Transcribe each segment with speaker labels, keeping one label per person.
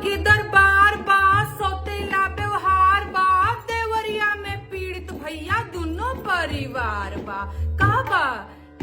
Speaker 1: के दरबार बा, सौतेला व्यवहार बा, देवरिया में पीड़ित भैया दोनों परिवार बा। का बा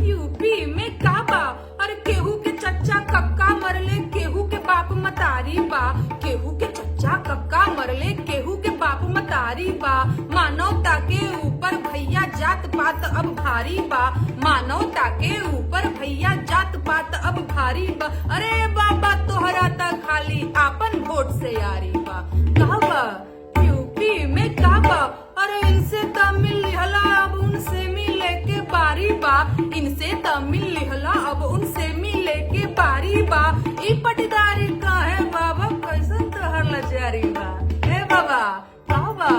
Speaker 1: यूपी में का बा, और केहू के चच्चा कक्का मरले, केहू के बाप मतारी बा, केहू के चच्चा कक्का मरले, केहू के बाप मतारी बा। मानवता के ऊपर भैया जात पात अब भारी बा, मानवता के ऊपर भैया जात पात अब भारी बा। अरे बाबा तोहरा ता खाली आपन वोट से यारी बा। का बा यूपी में का बा, अरे इनसे तमिल लिहला अब उनसे मिले के बारी बा, इनसे तमिल लिहला अब उनसे मिले के बारी बा। ई पटीदारी का है बाबा, कैसन तोहर लाचारी बा। हे बाबा का बा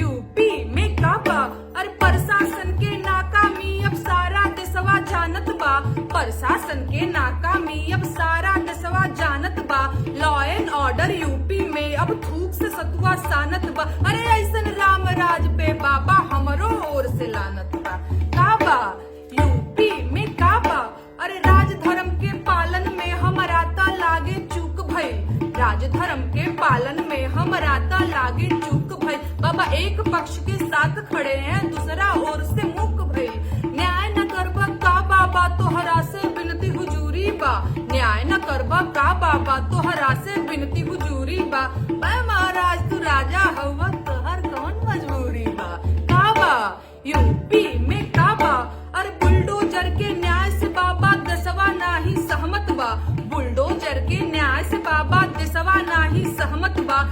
Speaker 1: यूपी में का बा, अरे प्रशासन के नाकामी अब सारा देशवा जानत बा, प्रशासन के नाकामी अब सारा देशवा जानत बा। लॉ एंड ऑर्डर यूपी में अब थूक से सतुआ सानत बा। अरे ऐसन राम राज पे बाबा हमरो ओर से लानत बा। का बा यूपी में का बा, अरे राज धर्म के पालन में हमारा ता लागे चूक भइल, राज धर्म के पालन में हमारा ता लागे चूक भइल। बाबा एक पक्ष के साथ खड़े हैं, दूसरा ओर से मुक भइल। न्याय न करबा का बाबा तोहरा से विनती हुजूरी बा, न्याय न करबा का बाबा तोहरा से विनती हुजूरी बा। मैं महाराज तू राजा हवा, तोहर कौन मजबूरी बा। का बा यूपी में का बा, अरे बुलडोजर के न्याय से बाबा देशवा नाही सहमत बा, बुलडोजर के न्याय से बाबा देशवा नाही सहमत बा।